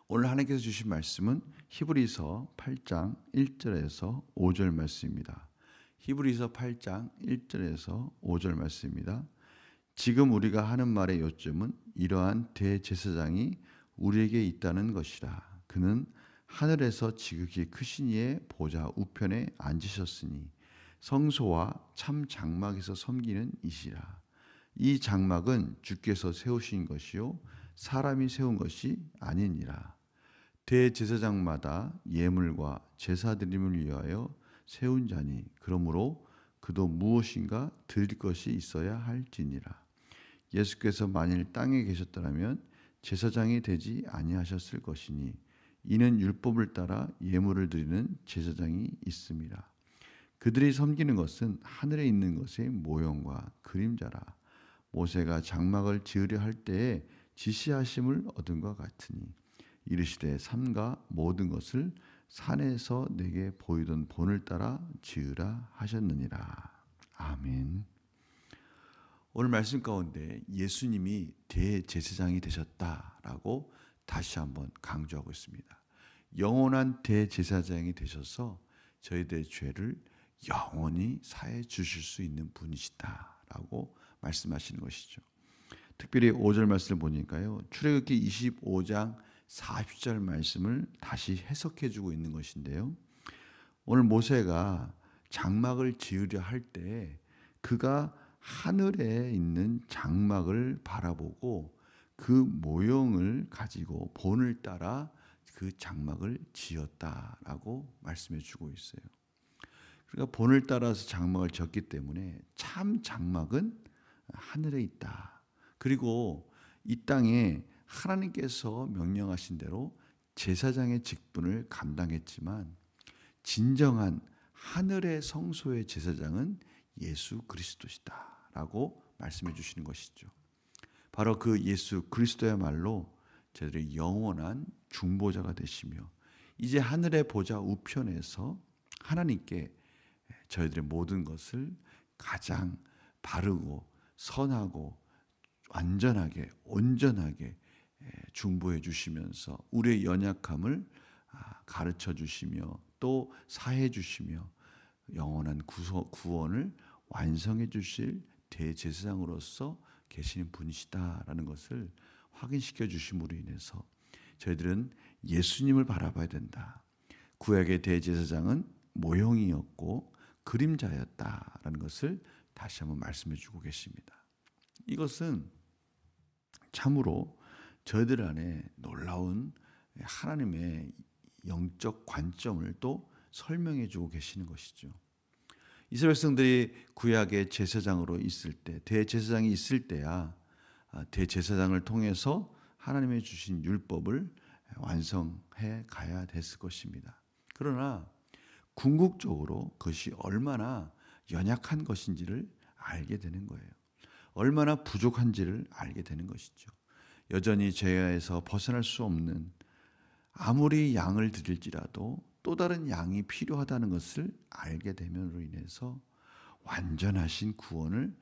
오늘 하나님께서 주신 말씀은 히브리서 8장 1절에서 5절 말씀입니다. 히브리서 8장 1절에서 5절 말씀입니다. 지금 우리가 하는 말의 요점은 이러한 대제사장이 우리에게 있다는 것이라. 그는 하늘에서 지극히 크신 이의 보좌 우편에 앉으셨으니 성소와 참 장막에서 섬기는 이시라. 이 장막은 주께서 세우신 것이요 사람이 세운 것이 아니니라. 대제사장마다 예물과 제사 드림을 위하여 세운 자니 그러므로 그도 무엇인가 드릴 것이 있어야 할지니라. 예수께서 만일 땅에 계셨더라면 제사장이 되지 아니하셨을 것이니 이는 율법을 따라 예물을 드리는 제사장이 있음이라. 그들이 섬기는 것은 하늘에 있는 것의 모형과 그림자라. 모세가 장막을 지으려 할 때에 지시하심을 얻은 것 같으니 이르시되 삼가 모든 것을 산에서 내게 보이던 본을 따라 지으라 하셨느니라. 아멘. 오늘 말씀 가운데 예수님이 대제사장이 되셨다라고 다시 한번 강조하고 있습니다. 영원한 대제사장이 되셔서 저희들의 죄를 영원히 사해 주실 수 있는 분이시다라고 말씀하시는 것이죠. 특별히 5절 말씀을 보니까요. 출애굽기 25장 40절 말씀을 다시 해석해 주고 있는 것인데요. 오늘 모세가 장막을 지으려 할 때 그가 하늘에 있는 장막을 바라보고 그 모형을 가지고 본을 따라 그 장막을 지었다라고 말씀해 주고 있어요. 그러니까 본을 따라서 장막을 지었기 때문에 참 장막은 하늘에 있다. 그리고 이 땅에 하나님께서 명령하신 대로 제사장의 직분을 감당했지만 진정한 하늘의 성소의 제사장은 예수 그리스도시다라고 말씀해 주시는 것이죠. 바로 그 예수 그리스도야말로 저희들의 영원한 중보자가 되시며 이제 하늘의 보좌 우편에서 하나님께 저희들의 모든 것을 가장 바르고 선하고 완전하게 온전하게 중보해 주시면서 우리의 연약함을 가르쳐 주시며 또 사해 주시며 영원한 구원을 완성해 주실 대제사장으로서 계시는 분이시다라는 것을 확인시켜 주심으로 인해서 저희들은 예수님을 바라봐야 된다. 구약의 대제사장은 모형이었고 그림자였다라는 것을 다시 한번 말씀해 주고 계십니다. 이것은 참으로 저희들 안에 놀라운 하나님의 영적 관점을 또 설명해 주고 계시는 것이죠. 이스라엘 백성들이 구약의 제사장으로 있을 때, 대제사장이 있을 때야 대제사장을 통해서 하나님의 주신 율법을 완성해 가야 됐을 것입니다. 그러나 궁극적으로 그것이 얼마나 연약한 것인지를 알게 되는 거예요. 얼마나 부족한지를 알게 되는 것이죠. 여전히 죄에서 벗어날 수 없는 아무리 양을 드릴지라도 또 다른 양이 필요하다는 것을 알게 됨으로 인해서 완전하신 구원을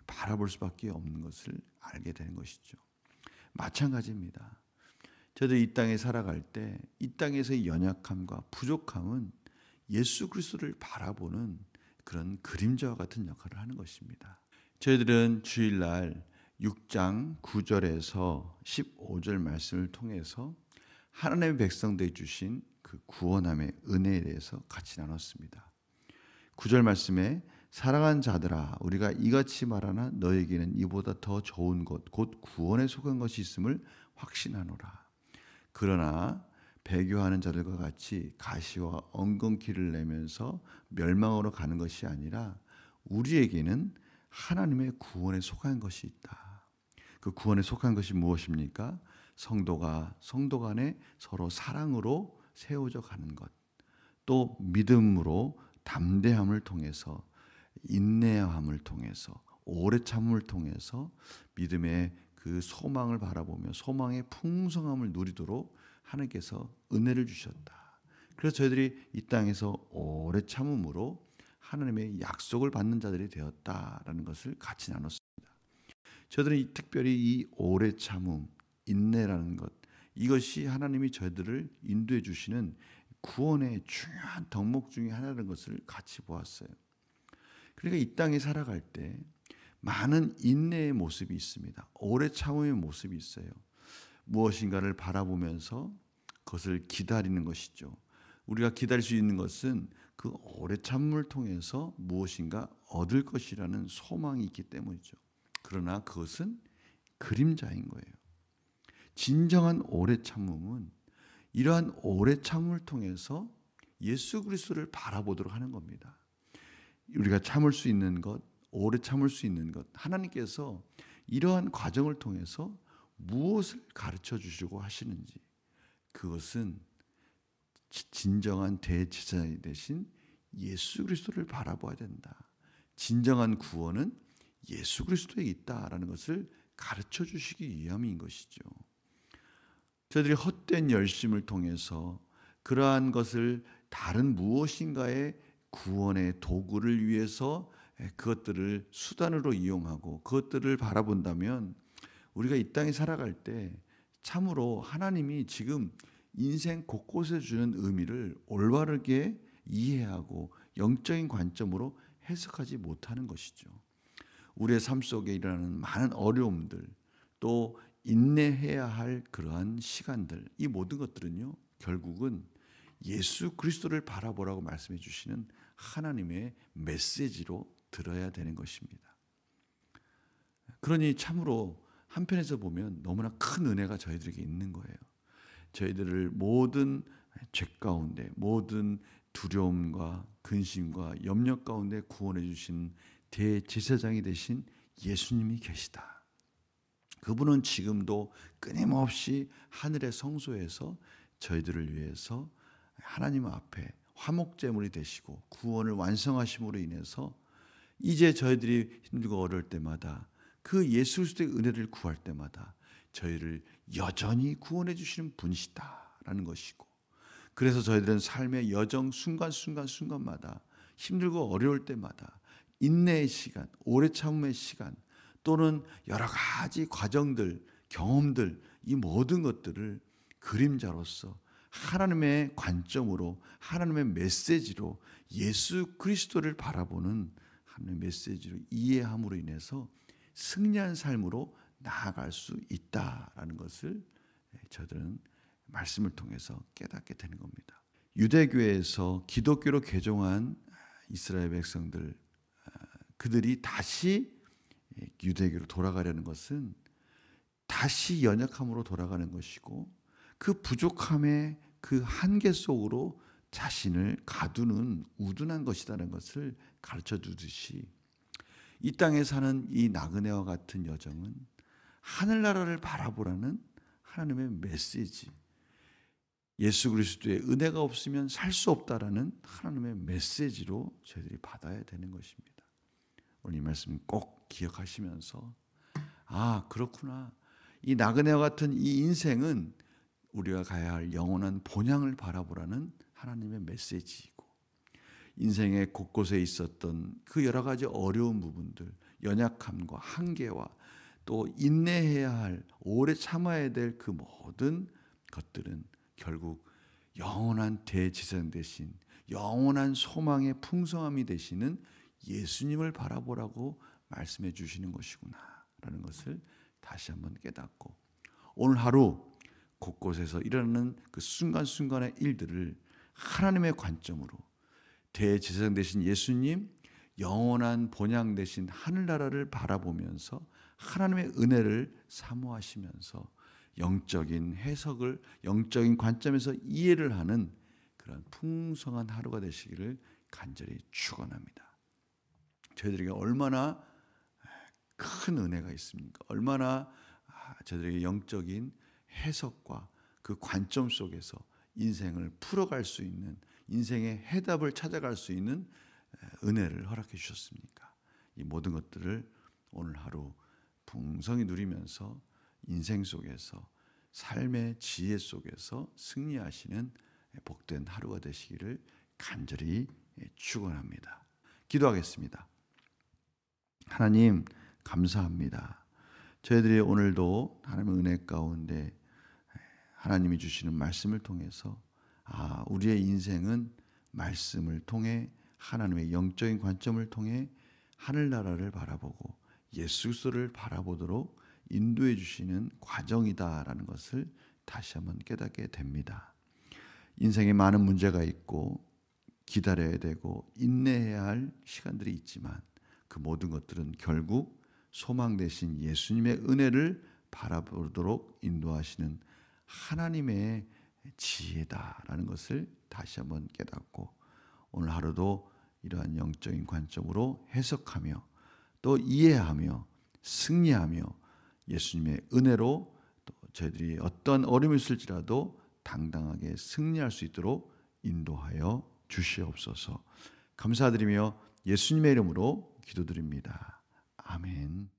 바라볼 수밖에 없는 것을 알게 되는 것이죠. 마찬가지입니다. 저도 이 땅에 살아갈 때 이 땅에서의 연약함과 부족함은 예수 그리스도를 바라보는 그런 그림자와 같은 역할을 하는 것입니다. 저희들은 주일날 6장 9절에서 15절 말씀을 통해서 하나님의 백성들이 주신 그 구원함의 은혜에 대해서 같이 나눴습니다. 9절 말씀에 사랑하는 자들아 우리가 이같이 말하나 너에게는 이보다 더 좋은 것 곧 구원에 속한 것이 있음을 확신하노라. 그러나 배교하는 자들과 같이 가시와 엉겅퀴를 내면서 멸망으로 가는 것이 아니라 우리에게는 하나님의 구원에 속한 것이 있다. 그 구원에 속한 것이 무엇입니까? 성도가 성도 간에 서로 사랑으로 세워져 가는 것, 또 믿음으로 담대함을 통해서 인내함을 통해서 오래 참음을 통해서 믿음의 그 소망을 바라보며 소망의 풍성함을 누리도록 하나님께서 은혜를 주셨다. 그래서 저희들이 이 땅에서 오래 참음으로 하나님의 약속을 받는 자들이 되었다라는 것을 같이 나눴습니다. 저들은 특별히 이 오래 참음, 인내라는 것, 이것이 하나님이 저희들을 인도해 주시는 구원의 중요한 덕목 중에 하나라는 것을 같이 보았어요. 그러니까 이 땅에 살아갈 때 많은 인내의 모습이 있습니다. 오래 참음의 모습이 있어요. 무엇인가를 바라보면서 그것을 기다리는 것이죠. 우리가 기다릴 수 있는 것은 그 오래 참음을 통해서 무엇인가 얻을 것이라는 소망이 있기 때문이죠. 그러나 그것은 그림자인 거예요. 진정한 오래 참음은 이러한 오래 참음을 통해서 예수 그리스도를 바라보도록 하는 겁니다. 우리가 참을 수 있는 것, 오래 참을 수 있는 것, 하나님께서 이러한 과정을 통해서 무엇을 가르쳐 주시고 하시는지, 그것은 진정한 대제사장이 되신 예수 그리스도를 바라봐야 된다. 진정한 구원은 예수 그리스도에 있다라는 것을 가르쳐 주시기 위함인 것이죠. 저희들이 헛된 열심을 통해서 그러한 것을 다른 무엇인가의 구원의 도구를 위해서 그것들을 수단으로 이용하고 그것들을 바라본다면 우리가 이 땅에 살아갈 때 참으로 하나님이 지금 인생 곳곳에 주는 의미를 올바르게 이해하고 영적인 관점으로 해석하지 못하는 것이죠. 우리의 삶 속에 일어나는 많은 어려움들, 또 인내해야 할 그러한 시간들, 이 모든 것들은요, 결국은 예수 그리스도를 바라보라고 말씀해 주시는 하나님의 메시지로 들어야 되는 것입니다. 그러니 참으로 한편에서 보면 너무나 큰 은혜가 저희들에게 있는 거예요. 저희들을 모든 죄 가운데, 모든 두려움과 근심과 염려 가운데 구원해 주신 대제사장이 되신 예수님이 계시다. 그분은 지금도 끊임없이 하늘의 성소에서 저희들을 위해서 하나님 앞에 화목제물이 되시고 구원을 완성하심으로 인해서 이제 저희들이 힘들고 어려울 때마다 그 예수 그리스도의 은혜를 구할 때마다 저희를 여전히 구원해 주시는 분이시다라는 것이고, 그래서 저희들은 삶의 여정 순간마다 힘들고 어려울 때마다 인내의 시간, 오래 참음의 시간, 또는 여러 가지 과정들, 경험들, 이 모든 것들을 그림자로서 하나님의 관점으로, 하나님의 메시지로, 예수 그리스도를 바라보는 하나님의 메시지로 이해함으로 인해서 승리한 삶으로 나아갈 수 있다라는 것을 저들은 말씀을 통해서 깨닫게 되는 겁니다. 유대교에서 기독교로 개종한 이스라엘 백성들, 그들이 다시 유대교로 돌아가려는 것은 다시 연약함으로 돌아가는 것이고, 그 부족함의 그 한계 속으로 자신을 가두는 우둔한 것이라는 것을 가르쳐 주듯이, 이 땅에 사는 이 나그네와 같은 여정은 하늘나라를 바라보라는 하나님의 메시지, 예수 그리스도의 은혜가 없으면 살 수 없다라는 하나님의 메시지로 저희들이 받아야 되는 것입니다. 오늘 이 말씀 꼭 기억하시면서, 아, 그렇구나, 이 나그네와 같은 이 인생은 우리가 가야 할 영원한 본향을 바라보라는 하나님의 메시지이고, 인생의 곳곳에 있었던 그 여러 가지 어려운 부분들, 연약함과 한계와 또 인내해야 할, 오래 참아야 될 그 모든 것들은 결국 영원한 대제사장 되신, 영원한 소망의 풍성함이 되시는 예수님을 바라보라고 말씀해 주시는 것이구나 라는 것을 다시 한번 깨닫고, 오늘 하루 곳곳에서 일어나는 그 순간순간의 일들을 하나님의 관점으로, 대제사장 되신 예수님, 영원한 본향 되신 하늘나라를 바라보면서 하나님의 은혜를 사모하시면서 영적인 해석을, 영적인 관점에서 이해를 하는 그런 풍성한 하루가 되시기를 간절히 축원합니다. 저희들에게 얼마나 큰 은혜가 있습니까? 얼마나 저희들에게 영적인 해석과 그 관점 속에서 인생을 풀어갈 수 있는, 인생의 해답을 찾아갈 수 있는 은혜를 허락해 주셨습니까? 이 모든 것들을 오늘 하루 풍성히 누리면서 인생 속에서, 삶의 지혜 속에서 승리하시는 복된 하루가 되시기를 간절히 축원합니다. 기도하겠습니다. 하나님, 감사합니다. 저희들이 오늘도 하나님의 은혜 가운데 하나님이 주시는 말씀을 통해서 우리의 인생은 말씀을 통해 하나님의 영적인 관점을 통해 하늘나라를 바라보고 예수 그리스도를 바라보도록 인도해 주시는 과정이다라는 것을 다시 한번 깨닫게 됩니다. 인생에 많은 문제가 있고 기다려야 되고 인내해야 할 시간들이 있지만 그 모든 것들은 결국 소망 되신 예수님의 은혜를 바라보도록 인도하시는 하나님의 지혜다라는 것을 다시 한번 깨닫고 오늘 하루도 이러한 영적인 관점으로 해석하며 또 이해하며 승리하며 예수님의 은혜로 또 저희들이 어떤 어려움이 있을지라도 당당하게 승리할 수 있도록 인도하여 주시옵소서. 감사드리며 예수님의 이름으로 기도드립니다. 아멘.